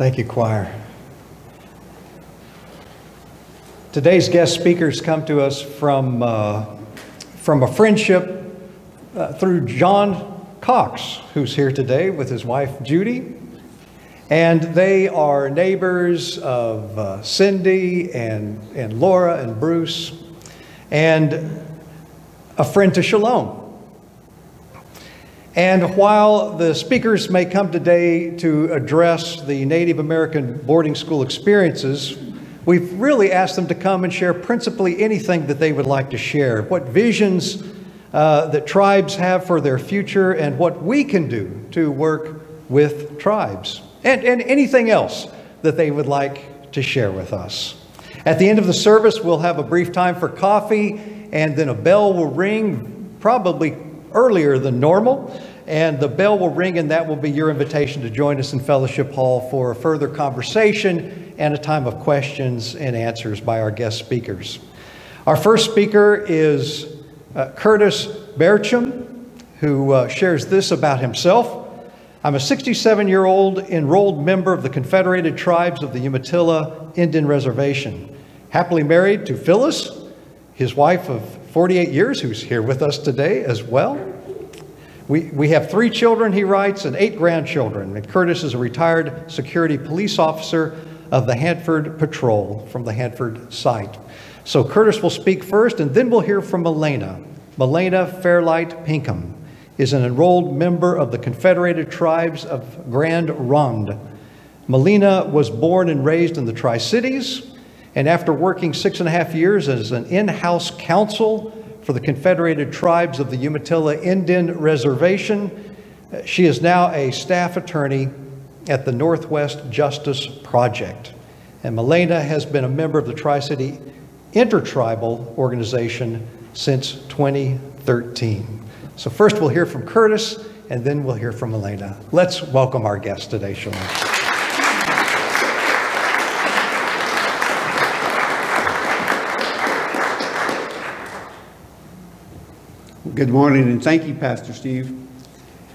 Thank you, choir. Today's guest speakers come to us from a friendship through John Cox, who's here today with his wife, Judy. And they are neighbors of Cindy and Laura and Bruce, and a friend to Shalom. And while the speakers may come today to address the Native American boarding school experiences, we've really asked them to come and share principally anything that they would like to share, what visions that tribes have for their future and what we can do to work with tribes, and anything else that they would like to share with us. At the end of the service, we'll have a brief time for coffee, and then a bell will ring, probably earlier than normal, and the bell will ring, and that will be your invitation to join us in Fellowship Hall for a further conversation and a time of questions and answers by our guest speakers. Our first speaker is Curtis Bearchum, who shares this about himself. I'm a 67-year-old enrolled member of the Confederated Tribes of the Umatilla Indian Reservation, happily married to Phyllis, his wife of 48 years, who's here with us today as well. We have 3 children, he writes, and 8 grandchildren. And Curtis is a retired security police officer of the Hanford Patrol from the Hanford site. So Curtis will speak first, and then we'll hear from Malena. Malena Fairlight Pinkham is an enrolled member of the Confederated Tribes of Grand Ronde. Malena was born and raised in the Tri-Cities, and after working 6.5 years as an in-house counsel for the Confederated Tribes of the Umatilla Indian Reservation, she is now a staff attorney at the Northwest Justice Project. And Malena has been a member of the Tri-City Intertribal Organization since 2013. So first we'll hear from Curtis, and then we'll hear from Malena. Let's welcome our guest today, Shalom. Good morning, and thank you, Pastor Steve.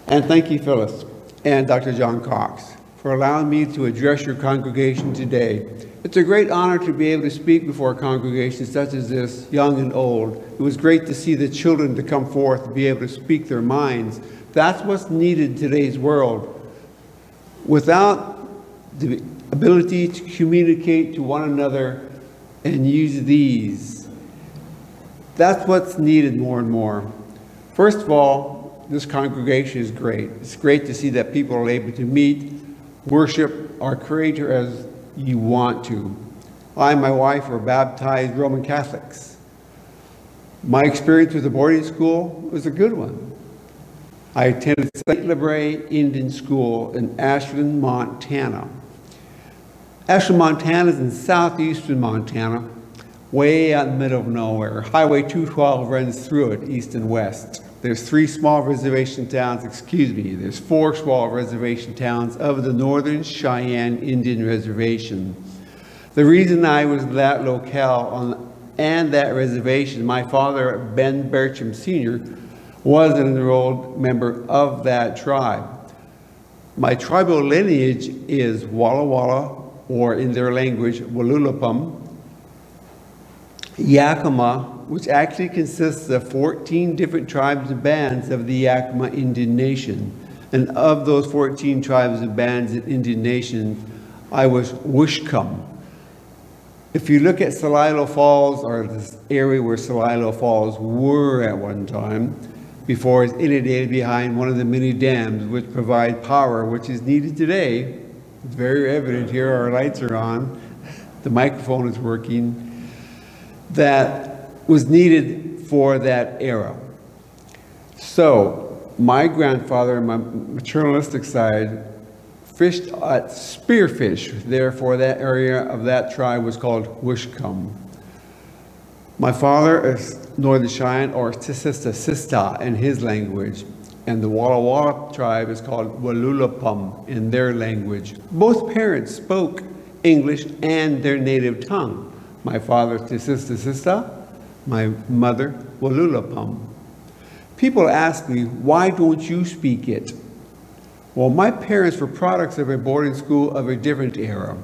And thank you, Phyllis, and Dr. John Cox, for allowing me to address your congregation today. It's a great honor to be able to speak before a congregation such as this, young and old. It was great to see the children to come forth and be able to speak their minds. That's what's needed in today's world. Without the ability to communicate to one another and use these, that's what's needed more and more. First of all, this congregation is great. It's great to see that people are able to meet, worship our Creator as you want to. I and my wife were baptized Roman Catholics. My experience with the boarding school was a good one. I attended St. Libre Indian School in Ashland, Montana. Ashland, Montana is in southeastern Montana, way out in the middle of nowhere. Highway 212 runs through it, east and west. There's 3 small reservation towns, there's 4 small reservation towns of the Northern Cheyenne Indian Reservation. The reason I was in that locale and that reservation, my father, Ben Bearchum Sr., was an enrolled member of that tribe. My tribal lineage is Walla Walla, or in their language, Walulapum, Yakima, which actually consists of 14 different tribes and bands of the Yakima Indian Nation. And of those 14 tribes and bands of Indian Nation, I was Wishcum. If you look at Celilo Falls, or this area where Celilo Falls were at one time, before it's inundated behind one of the many dams which provide power, which is needed today. It's very evident here, our lights are on, the microphone is working. That was needed for that era. So my grandfather on my maternalistic side fished at spearfish. Therefore, that area of that tribe was called Wishcum. My father is Northern Cheyenne, or Sista in his language, and the Walla Walla tribe is called Walulapum in their language. Both parents spoke English and their native tongue. My father Sista, my mother Walulapum. People ask me, why don't you speak it? Well, my parents were products of a boarding school of a different era.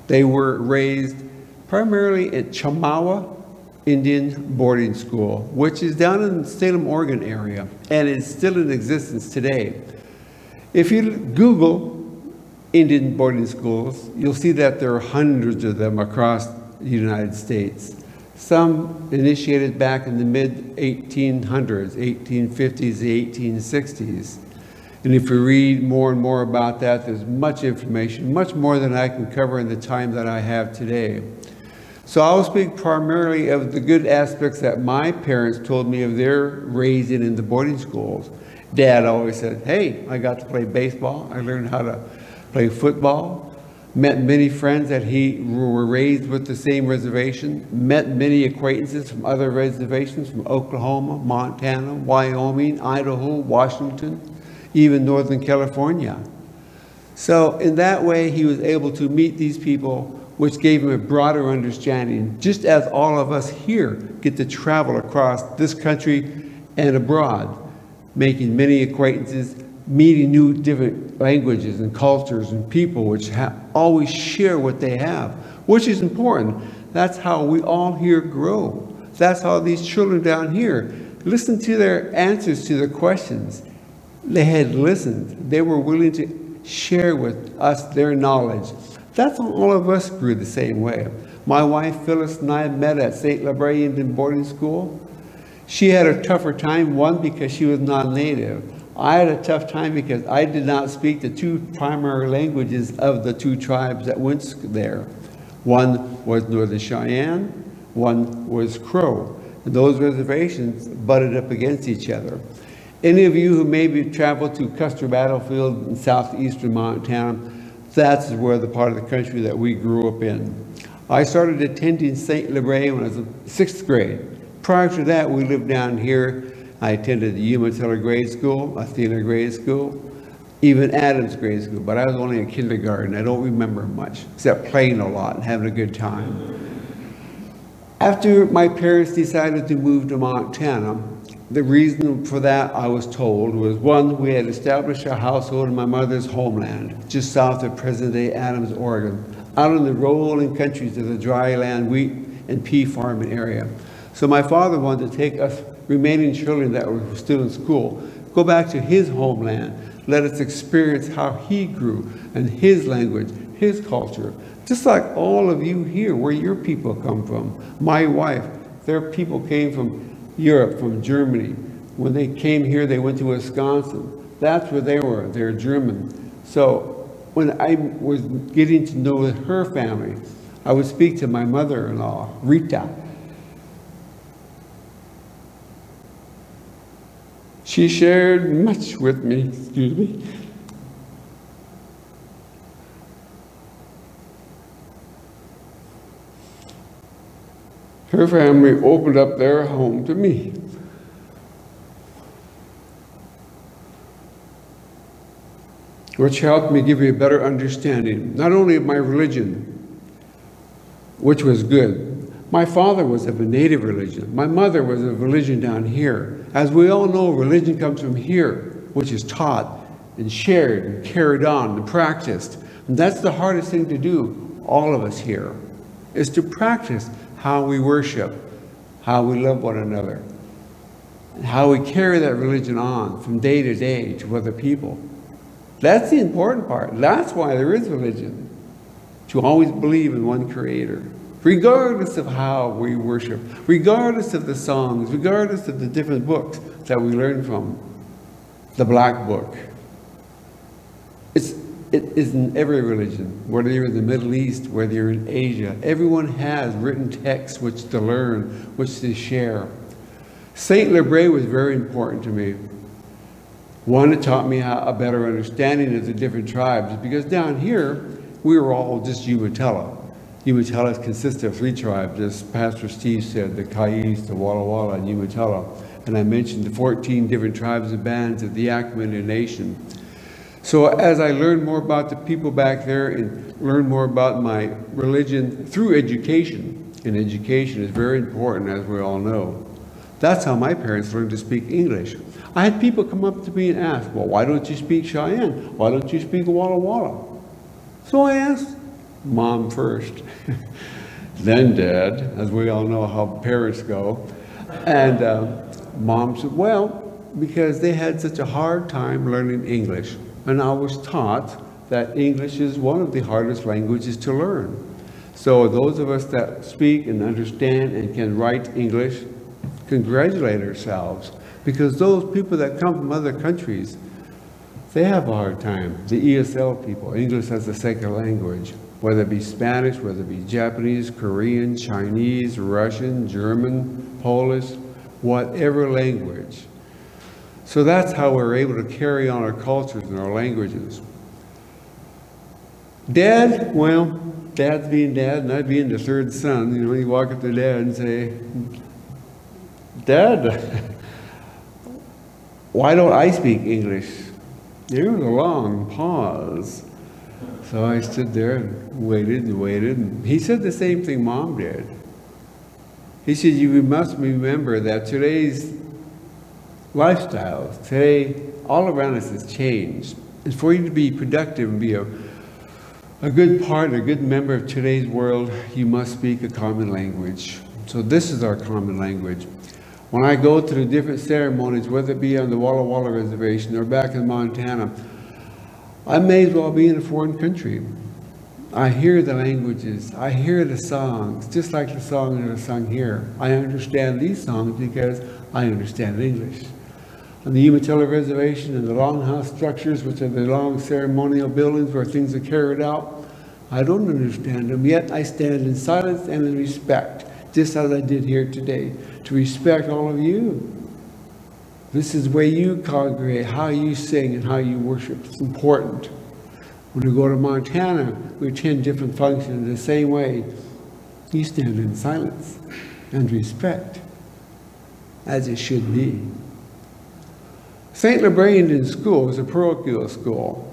They were raised primarily at Chamawa Indian Boarding School, which is down in the Salem, Oregon area, and is still in existence today. If you Google Indian boarding schools, you'll see that there are hundreds of them across the United States. Some initiated back in the mid-1800s, 1850s, the 1860s. And if you read more and more about that, there's much information, much more than I can cover in the time that I have today. So I'll speak primarily of the good aspects that my parents told me of their raising in the boarding schools. Dad always said, hey, I got to play baseball. I learned how to play football. Met many friends that were raised with the same reservation. Met many acquaintances from other reservations from Oklahoma, Montana, Wyoming, Idaho, Washington, even Northern California. So in that way, he was able to meet these people, which gave him a broader understanding, just as all of us here get to travel across this country and abroad, making many acquaintances, meeting new different languages and cultures and people which always share what they have, which is important. That's how we all here grow. That's how these children down here listen to their answers to their questions. They had listened. They were willing to share with us their knowledge. That's how all of us grew the same way. My wife Phyllis and I met at St. Libre Indian Boarding School. She had a tougher time, one, because she was non-native. I had a tough time because I did not speak the two primary languages of the two tribes that went there. One was Northern Cheyenne, one was Crow. And those reservations butted up against each other. Any of you who maybe traveled to Custer Battlefield in southeastern Montana, that's where the part of the country that we grew up in. I started attending St. Libre when I was in 6th grade. Prior to that, we lived down here. I attended the Umatilla Grade School, Athena Grade School, even Adams Grade School, but I was only in kindergarten. I don't remember much, except playing a lot and having a good time. After my parents decided to move to Montana, the reason for that, I was told, was one, we had established a household in my mother's homeland, just south of present-day Adams, Oregon, out in the rolling countries of the dry land wheat and pea farming area. So my father wanted to take us remaining children that were still in school, go back to his homeland, let us experience how he grew and his language, his culture, just like all of you here, where your people come from. My wife, their people came from Europe, from Germany. When they came here, they went to Wisconsin. That's where they were, they're German. So when I was getting to know her family, I would speak to my mother-in-law, Rita. She shared much with me, excuse me. Her family opened up their home to me. Which helped me give you a better understanding, not only of my religion, which was good. My father was of a native religion. My mother was of a religion down here. As we all know, religion comes from here, which is taught and shared and carried on and practiced. And that's the hardest thing to do, all of us here, is to practice how we worship, how we love one another, and how we carry that religion on from day to day to other people. That's the important part. That's why there is religion, to always believe in one Creator, regardless of how we worship, regardless of the songs, regardless of the different books that we learn from. The Black Book. It is in every religion, whether you're in the Middle East, whether you're in Asia. Everyone has written texts which to learn, which to share. St. Libre was very important to me. One, it taught me a better understanding of the different tribes, because down here, we were all just Umatilla. Umatilla consists of 3 tribes, as Pastor Steve said, the Cayuse, the Walla Walla, and Umatilla. And I mentioned the 14 different tribes and bands of the Yakama Indian Nation. So as I learned more about the people back there and learned more about my religion through education, and education is very important, as we all know, That's how my parents learned to speak English. I had people come up to me and ask, well, why don't you speak Cheyenne? Why don't you speak Walla Walla? So I asked Mom first, then Dad, as we all know how parents go. And Mom said, well, because they had such a hard time learning English. And I was taught that English is one of the hardest languages to learn. So those of us that speak and understand and can write English, congratulate ourselves, because those people that come from other countries, they have a hard time. The ESL people, English as a second language, whether it be Spanish, whether it be Japanese, Korean, Chinese, Russian, German, Polish, whatever language. So that's how we're able to carry on our cultures and our languages. Dad, well, Dad's being Dad, and I'd being the third son. You know, you walk up to Dad and say, Dad, why don't I speak English? There was a long pause. So I stood there and waited and waited. And he said the same thing Mom did. He said, you must remember that today's lifestyle, today, all around us has changed. And for you to be productive and be a good part, a good member of today's world, you must speak a common language. So this is our common language. When I go to the different ceremonies, whether it be on the Walla Walla Reservation or back in Montana, I may as well be in a foreign country. I hear the languages, I hear the songs, just like the songs that are sung here. I understand these songs because I understand English. On the Umatilla Reservation and the longhouse structures, which are the long ceremonial buildings where things are carried out, I don't understand them, yet I stand in silence and in respect, just as I did here today, to respect all of you. This is where you congregate, how you sing and how you worship. It's important. When we go to Montana, we attend different functions the same way. You stand in silence and respect, as it should be. St. Librarian School was a parochial school.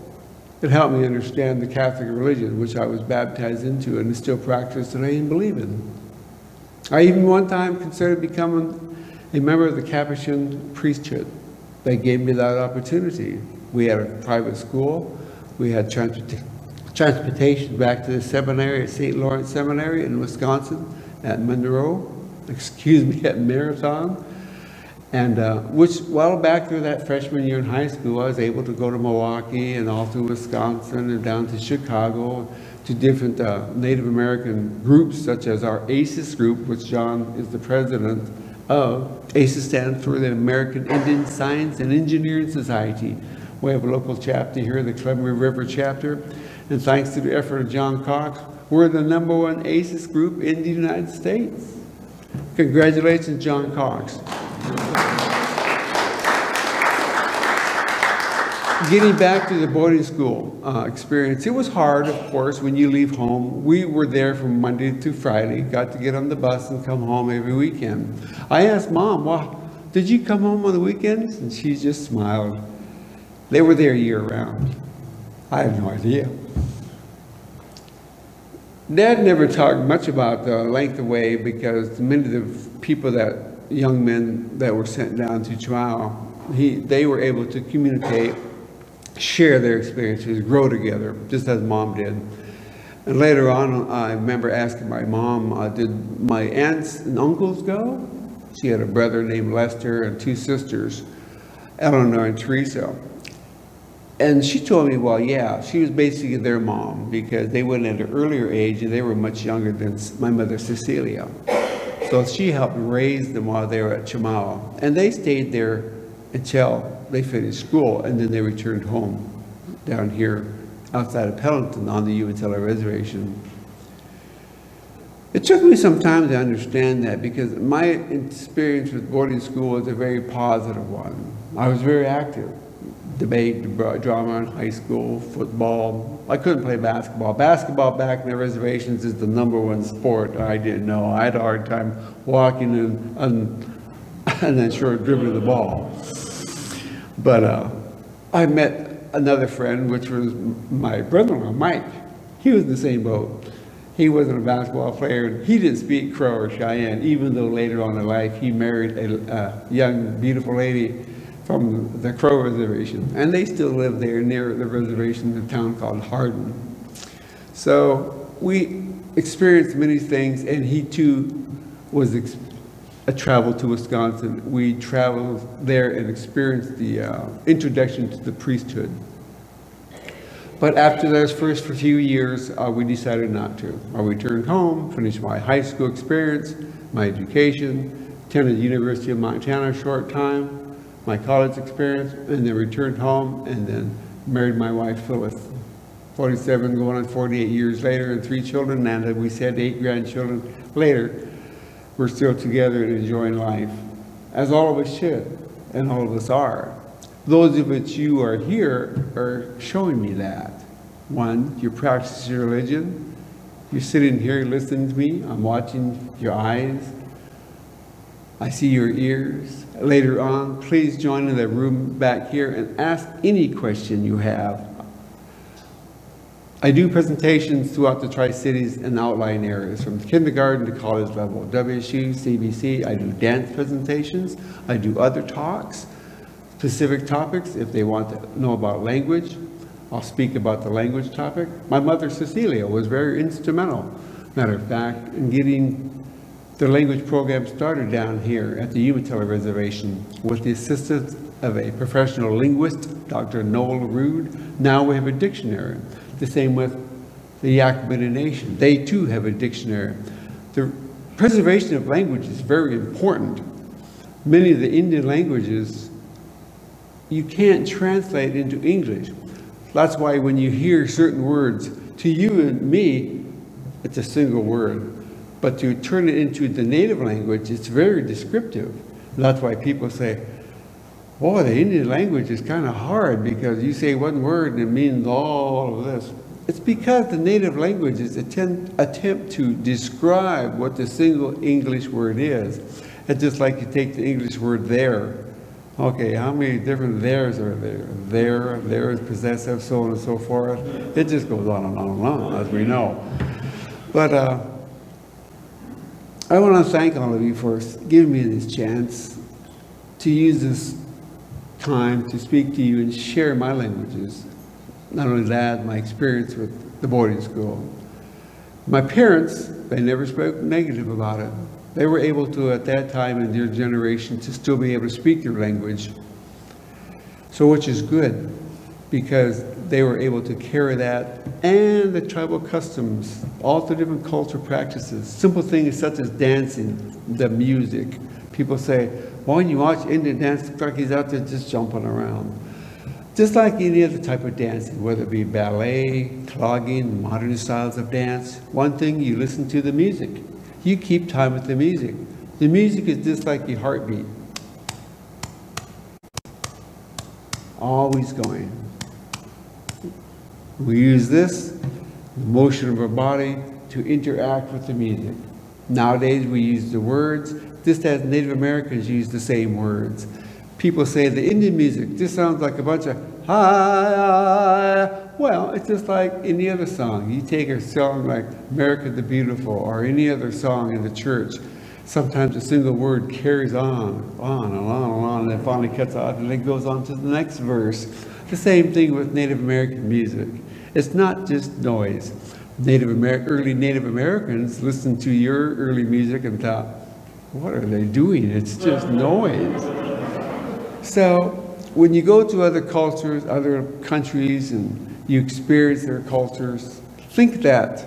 It helped me understand the Catholic religion, which I was baptized into and still practice today and believe in. I even one time considered becoming a member of the Capuchin priesthood. They gave me that opportunity. We had a private school. We had transportation back to the seminary at St. Lawrence Seminary in Wisconsin, at Monroe, at Marathon. And which, well, back through that freshman year in high school, I was able to go to Milwaukee and all through Wisconsin and down to Chicago, to different Native American groups, such as our ACES group, which John is the president of. ACES stands for the American Indian Science and Engineering Society. We have a local chapter here, the Columbia River chapter, and thanks to the effort of John Cox, we're the #1 ACES group in the United States. Congratulations, John Cox. Getting back to the boarding school experience, it was hard, of course, when you leave home. We were there from Monday to Friday, got to get on the bus and come home every weekend. I asked Mom, well, did you come home on the weekends? And she just smiled. They were there year-round. I have no idea. Dad never talked much about the length of way because many of the people young men that were sent down to Chihuahua, they were able to communicate, share their experiences, grow together, just as Mom did. And later on, I remember asking my mom, did my aunts and uncles go? She had a brother named Lester and 2 sisters, Eleanor and Teresa. And she told me, well, yeah, she was basically their mom because they went at an earlier age and they were much younger than my mother, Cecilia. So she helped raise them while they were at Chihuahua. And they stayed there until they finished school, and then they returned home down here outside of Pendleton on the Umatilla Reservation. It took me some time to understand that because my experience with boarding school was a very positive one. I was very active. Debate, drama in high school, football. I couldn't play basketball. Basketball back in the reservations is the #1 sport. I didn't know. I had a hard time walking and then dribbling the ball. But I met another friend, which was my brother-in-law, Mike. He was in the same boat. He wasn't a basketball player. He didn't speak Crow or Cheyenne, even though later on in life he married a young, beautiful lady from the Crow Reservation. And they still live there near the reservation in a town called Hardin. So we experienced many things, and he too was a travel to Wisconsin. We traveled there and experienced the introduction to the priesthood. But after those first few years, we decided not to. I returned home, finished my high school experience, my education, attended the University of Montana a short time, my college experience, and then returned home and then married my wife, Phyllis. 47 going on 48 years later, and 3 children, and as we said, 8 grandchildren later. We're still together and enjoying life, as all of us should, and all of us are. Those of which you are here are showing me that. One, you practice your religion. You're sitting here listening to me. I'm watching your eyes. I see your ears. Later on, please join in the room back here and ask any question you have. I do presentations throughout the Tri-Cities and outlying areas, from kindergarten to college level, WSU, CBC. I do dance presentations. I do other talks. Specific topics, if they want to know about language, I'll speak about the language topic. My mother, Cecilia, was very instrumental, matter of fact, in getting the language program started down here at the Umatilla Reservation with the assistance of a professional linguist, Dr. Noel Rude. Now we have a dictionary. The same with the Yakama Nation. They too have a dictionary. The preservation of language is very important. Many of the Indian languages you can't translate into English. That's why when you hear certain words, to you and me, it's a single word. But to turn it into the native language, it's very descriptive. That's why people say, boy, the Indian language is kind of hard because you say one word and it means all of this. It's because the native languages attempt to describe what the single English word is. It's just like you take the English word there. Okay, how many different theirs are there? There is possessive, so on and so forth. It just goes on and on and on, as we know. But I want to thank all of you for giving me this chance to use this time to speak to you and share my languages. Not only that, my experience with the boarding school. My parents, they never spoke negative about it. They were able to, at that time in their generation, to still be able to speak their language. So which is good, because they were able to carry that and the tribal customs, all the different cultural practices, simple things such as dancing, the music. People say, well, when you watch Indian dance, it looks like he's out there just jumping around. Just like any other type of dancing, whether it be ballet, clogging, modern styles of dance, one thing, you listen to the music. You keep time with the music. The music is just like your heartbeat. Always going. We use this, the motion of our body, to interact with the music. Nowadays we use the words, just as Native Americans use the same words. People say the Indian music just sounds like a bunch of hi. Well, it's just like any other song. You take a song like America the Beautiful or any other song in the church. Sometimes a single word carries on and on and on, and then finally cuts off and then goes on to the next verse. The same thing with Native American music. It's not just noise. Early Native Americans listened to your early music and thought, what are they doing? It's just noise. So when you go to other cultures, other countries, and you experience their cultures, think that,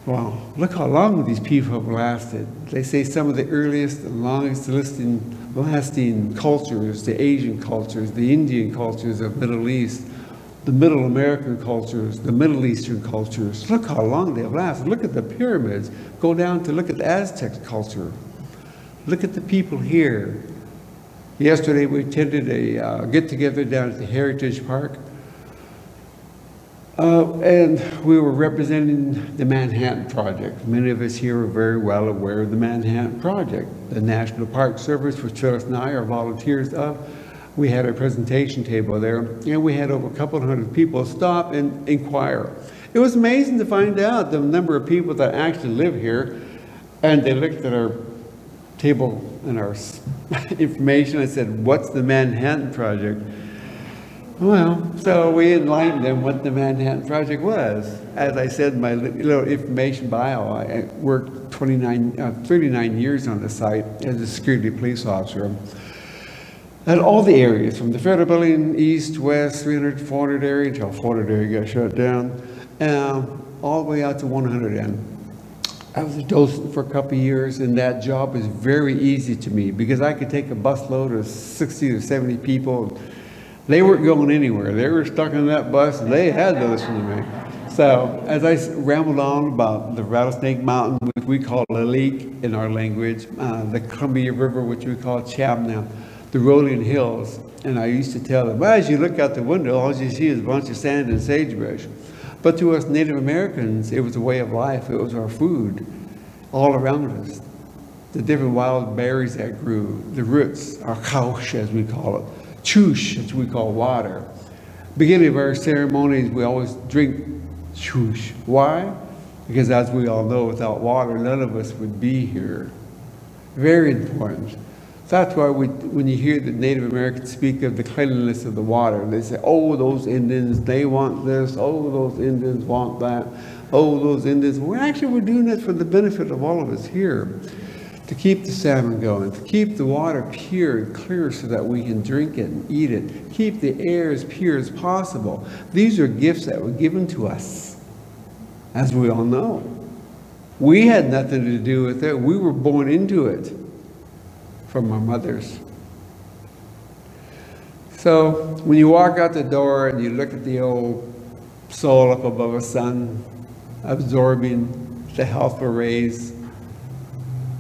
well, look how long these people have lasted. They say some of the earliest and longest lasting cultures, the Asian cultures, the Indian cultures of Middle East, the Middle American cultures, the Middle Eastern cultures. Look how long they've lasted. Look at the pyramids. Go down to look at the Aztec culture. Look at the people here. Yesterday we attended a get-together down at the Heritage Park. And we were representing the Manhattan Project. Many of us here are very well aware of the Manhattan Project. The National Park Service, which Phyllis and I are volunteers of, we had a presentation table there, and we had over a couple hundred people stop and inquire. it was amazing to find out the number of people that actually live here. And they looked at our table and our information and said, what's the Manhattan Project? Well, so we enlightened them what the Manhattan Project was. As I said in my little information bio, I worked 39 years on the site as a security police officer. And all the areas, from the Federal Building, east, west, 300, 400 area, until 400 area got shut down, all the way out to 100 end. I was a docent for a couple of years, and that job was very easy to me because I could take a busload of 60 or 70 people. They weren't going anywhere. They were stuck in that bus, and they had to listen to me. So as I rambled on about the Rattlesnake Mountain, which we call Lalik in our language, the Columbia River, which we call Chabna, the rolling hills, and I used to tell them, well, as you look out the window, all you see is a bunch of sand and sagebrush. But to us Native Americans, it was a way of life. It was our food all around us. The different wild berries that grew, the roots, our kaush, as we call it, chush, as we call water. Beginning of our ceremonies, we always drink chush. Why? Because as we all know, without water, none of us would be here. Very important. That's why when you hear the Native Americans speak of the cleanliness of the water, they say, oh, those Indians, they want this. Oh, those Indians want that. Oh, those Indians. We're doing it for the benefit of all of us here, to keep the salmon going, to keep the water pure and clear so that we can drink it and eat it, keep the air as pure as possible. These are gifts that were given to us, as we all know. We had nothing to do with it. We were born into it from our mothers. So when you walk out the door and you look at the old soul up above the sun, absorbing the healthful rays,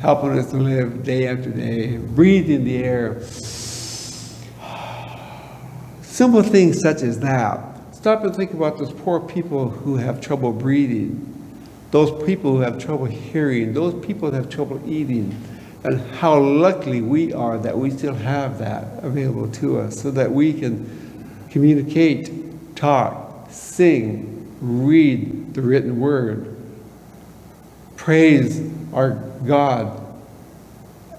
helping us to live day after day, breathing the air. Simple things such as that. Stop and think about those poor people who have trouble breathing, those people who have trouble hearing, those people who have trouble eating, and how lucky we are that we still have that available to us so that we can communicate, talk, sing, read the written word, praise our God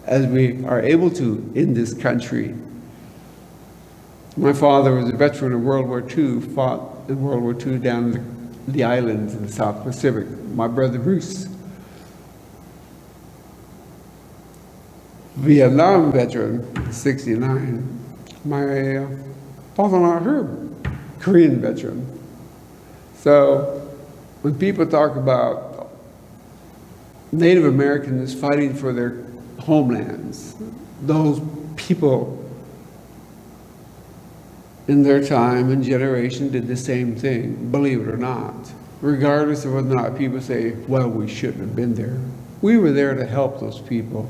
as we are able to in this country. My father was a veteran of World War II, fought in World War II down in the islands in the South Pacific. My brother Bruce, Vietnam veteran, 69. My father-in-law Herb, Korean veteran. So when people talk about Native Americans fighting for their homelands, those people in their time and generation did the same thing, believe it or not. Regardless of whether or not people say, well, we shouldn't have been there. We were there to help those people.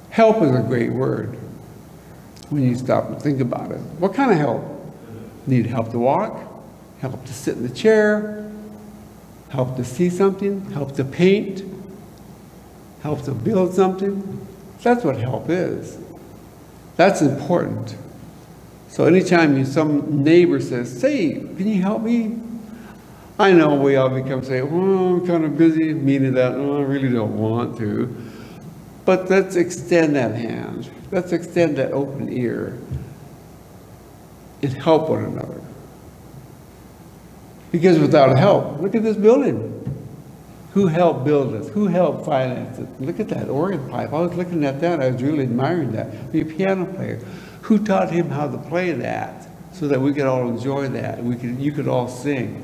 Help is a great word when you stop and think about it. What kind of help? Need help to walk, help to sit in the chair, help to see something, help to paint, help to build something. That's what help is. That's important. So anytime some neighbor says, say, can you help me? I know we all become say, well, I'm kind of busy, meaning that, oh, I really don't want to. But let's extend that hand. Let's extend that open ear and help one another. Because without help, look at this building. Who helped build this? Who helped finance it? Look at that organ pipe. I was looking at that. I was really admiring that. Be a piano player. Who taught him how to play that so that we could all enjoy that? You could all sing.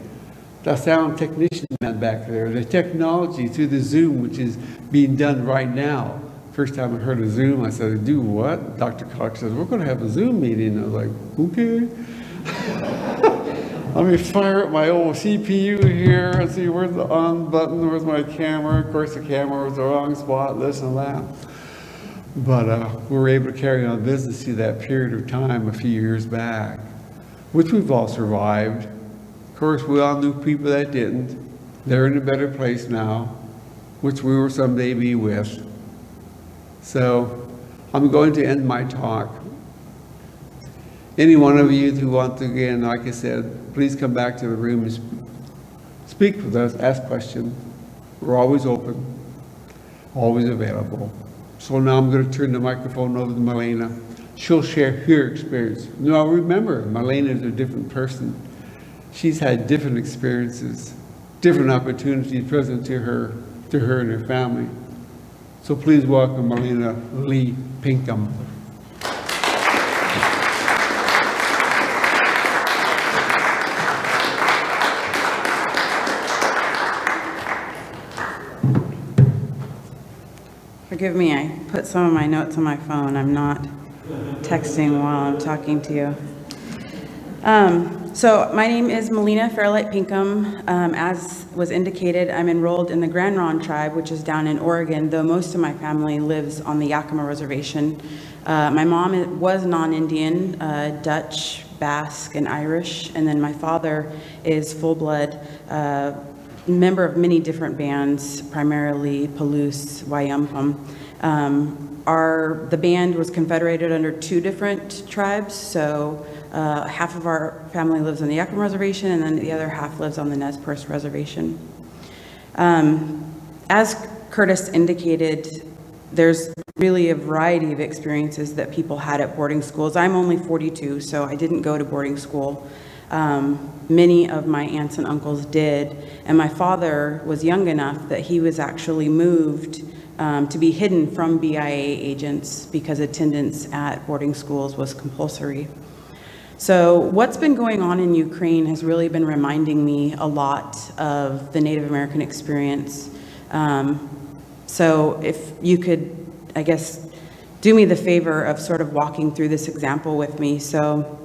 The sound technician man back there. The technology through the Zoom, which is being done right now. First time I heard of Zoom, I said, do what? Dr. Cox says, we're going to have a Zoom meeting. I was like, okay. Let me fire up my old CPU here and see where's the on button, where's my camera. Of course, the camera was the wrong spot, this and that. But we were able to carry on business through that period of time a few years back, which we've all survived. Of course, we all knew people that didn't. They're in a better place now, which we will someday be with. So I'm going to end my talk. Any one of you who want to, again, like I said, please come back to the room and speak with us, ask questions. We're always open, always available. So now I'm going to turn the microphone over to Malena. She'll share her experience. Now remember, Malena is a different person. She's had different experiences, different opportunities present to her and her family. So please welcome Malena Lee Pinkham. Forgive me, I put some of my notes on my phone. I'm not texting while I'm talking to you. So my name is Malena Fairlight Pinkham. As was indicated, I'm enrolled in the Grand Ronde tribe, which is down in Oregon, though most of my family lives on the Yakima Reservation. My mom was non-Indian, Dutch, Basque, and Irish, and then my father is full-blood member of many different bands, primarily Palouse, Bearchum. The band was confederated under 2 different tribes, so half of our family lives on the Yakima Reservation, and then the other half lives on the Nez Perce Reservation. As Curtis indicated, there's really a variety of experiences that people had at boarding schools. I'm only 42, so I didn't go to boarding school. Many of my aunts and uncles did, and my father was young enough that he was actually moved to be hidden from BIA agents because attendance at boarding schools was compulsory. So what's been going on in Ukraine has really been reminding me a lot of the Native American experience. So if you could, I guess, do me the favor of sort of walking through this example with me. So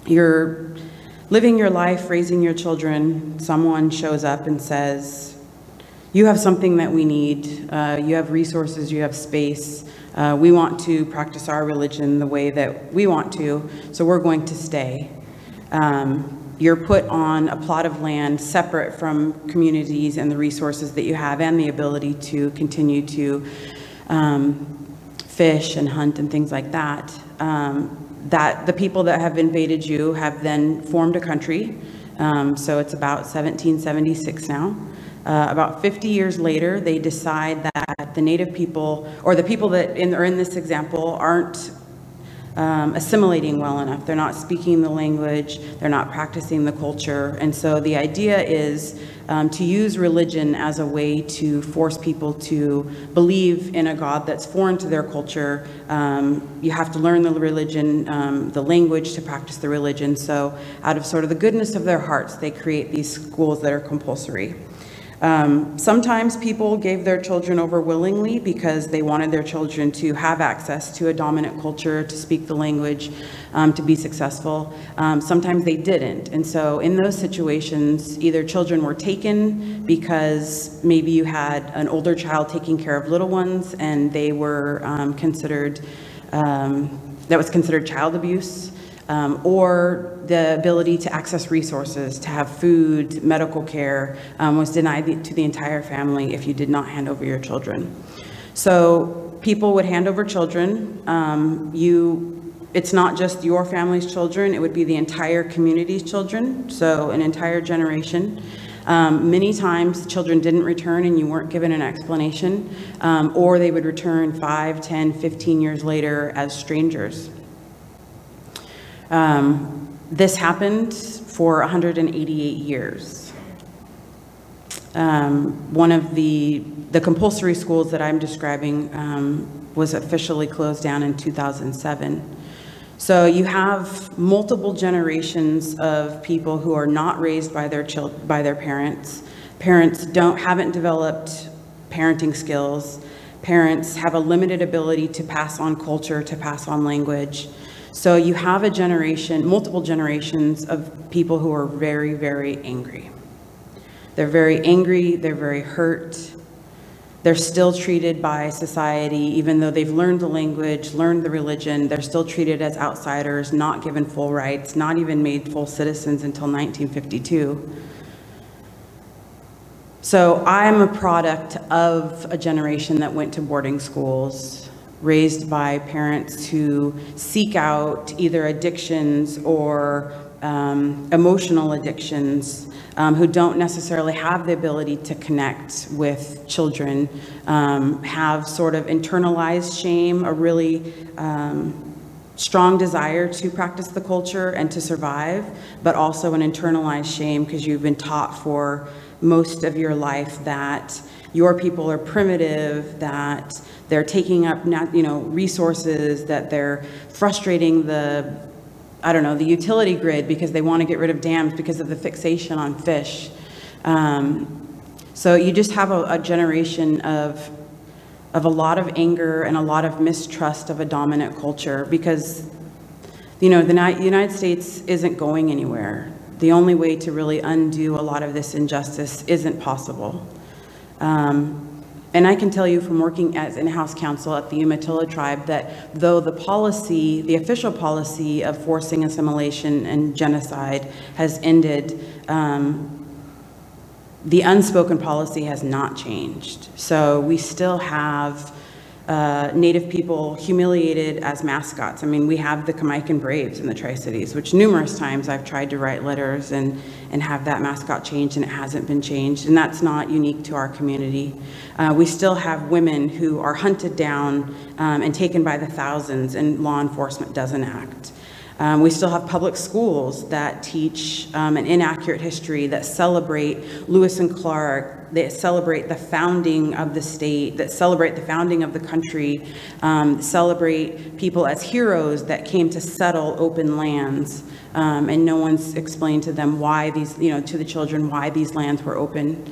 you're living your life, raising your children, someone shows up and says, you have something that we need, you have resources, you have space, we want to practice our religion the way that we want to, so we're going to stay. You're put on a plot of land separate from communities and the resources that you have and the ability to continue to fish and hunt and things like that. That the people that have invaded you have then formed a country. So it's about 1776 now. About 50 years later, they decide that the native people, or the people that are in this example, aren't assimilating well enough. They're not speaking the language, they're not practicing the culture. And so the idea is to use religion as a way to force people to believe in a God that's foreign to their culture. You have to learn the religion, the language to practice the religion. So out of sort of the goodness of their hearts, they create these schools that are compulsory. Sometimes people gave their children over willingly because they wanted their children to have access to a dominant culture, to speak the language, to be successful. Sometimes they didn't. And so in those situations, either children were taken because maybe you had an older child taking care of little ones and they were considered, that was considered child abuse. Or the ability to access resources, to have food, medical care, was denied to the entire family if you did not hand over your children. So people would hand over children. It's not just your family's children, it would be the entire community's children, so an entire generation. Many times children didn't return and you weren't given an explanation, or they would return 5, 10, 15 years later as strangers. This happened for 188 years. One of the compulsory schools that I'm describing was officially closed down in 2007. So you have multiple generations of people who are not raised by their parents. Parents haven't developed parenting skills. Parents have a limited ability to pass on culture, to pass on language. So you have a generation, multiple generations of people who are very, very angry. They're very angry, they're very hurt. They're still treated by society, even though they've learned the language, learned the religion, they're still treated as outsiders, not given full rights, not even made full citizens until 1952. So I'm a product of a generation that went to boarding schools. raised by parents who seek out either addictions or emotional addictions, who don't necessarily have the ability to connect with children, have sort of internalized shame, a really strong desire to practice the culture and to survive, but also an internalized shame because you've been taught for most of your life that your people are primitive, that they're taking up, resources, that they're frustrating the utility grid because they want to get rid of dams because of the fixation on fish. So you just have a generation of a lot of anger and a lot of mistrust of a dominant culture because, the United States isn't going anywhere. The only way to really undo a lot of this injustice isn't possible. And I can tell you from working as in-house counsel at the Umatilla tribe that though the official policy of forcing assimilation and genocide has ended, the unspoken policy has not changed. So we still have Native people humiliated as mascots. I mean, we have the Kamaikan Braves in the Tri-Cities, which numerous times I've tried to write letters and have that mascot changed, and it hasn't been changed. And that's not unique to our community. We still have women who are hunted down and taken by the thousands, and law enforcement doesn't act. We still have public schools that teach an inaccurate history, that celebrate Lewis and Clark, that celebrate the founding of the state, that celebrate the founding of the country, celebrate people as heroes that came to settle open lands. And no one's explained to them why these, to the children, why these lands were open.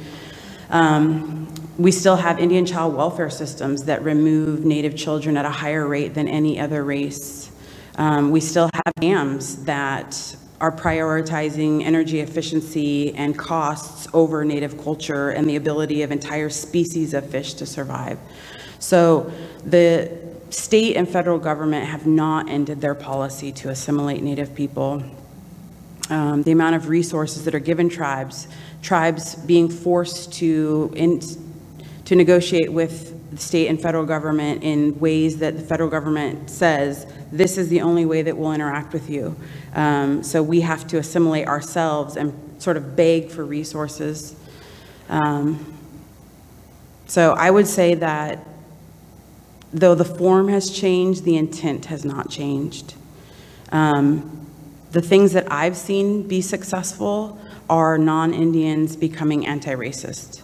We still have Indian child welfare systems that remove Native children at a higher rate than any other race. We still have dams that are prioritizing energy efficiency and costs over Native culture and the ability of entire species of fish to survive. So the state and federal government have not ended their policy to assimilate Native people. The amount of resources that are given tribes being forced to negotiate with the state and federal government in ways that the federal government says, this is the only way that we'll interact with you. So we have to assimilate ourselves and sort of beg for resources. So I would say that though the form has changed, the intent has not changed. The things that I've seen be successful are non-Indians becoming anti-racist.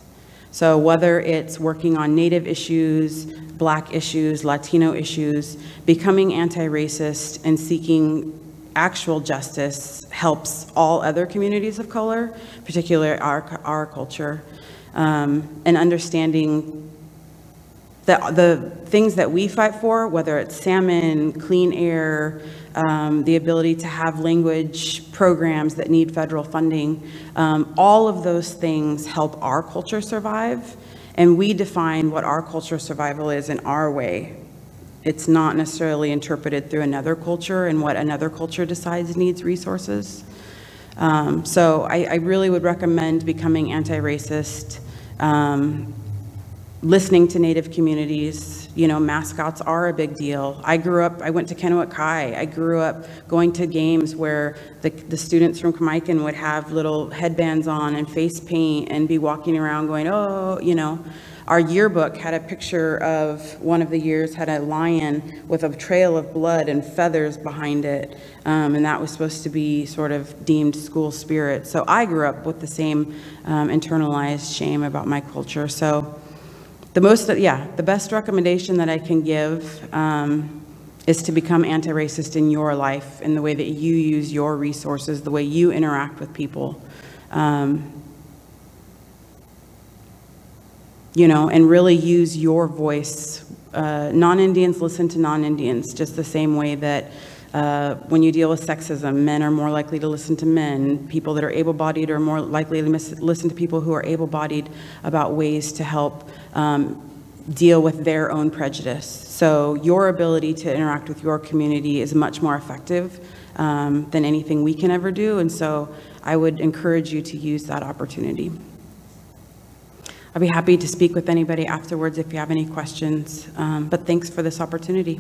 So whether it's working on Native issues, Black issues, Latino issues, becoming anti-racist and seeking actual justice helps all other communities of color, particularly our culture, and understanding that the things that we fight for, whether it's salmon, clean air, the ability to have language programs that need federal funding, all of those things help our culture survive. And we define what our culture survival is in our way. It's not necessarily interpreted through another culture and what another culture decides needs resources. So I really would recommend becoming anti-racist, listening to Native communities. Mascots are a big deal. I went to Kennewick High. I grew up going to games where the students from Kamaikan would have little headbands on and face paint and be walking around going, oh, Our yearbook had a picture of one of the years had a lion with a trail of blood and feathers behind it. And that was supposed to be sort of deemed school spirit. So I grew up with the same internalized shame about my culture. So the best recommendation that I can give is to become anti-racist in your life, in the way that you use your resources, the way you interact with people. And really use your voice. Non-Indians listen to non-Indians, just the same way that when you deal with sexism, men are more likely to listen to men. People that are able-bodied are more likely to listen to people who are able-bodied about ways to help deal with their own prejudice. So your ability to interact with your community is much more effective than anything we can ever do. And so I would encourage you to use that opportunity. I'd be happy to speak with anybody afterwards if you have any questions, but thanks for this opportunity.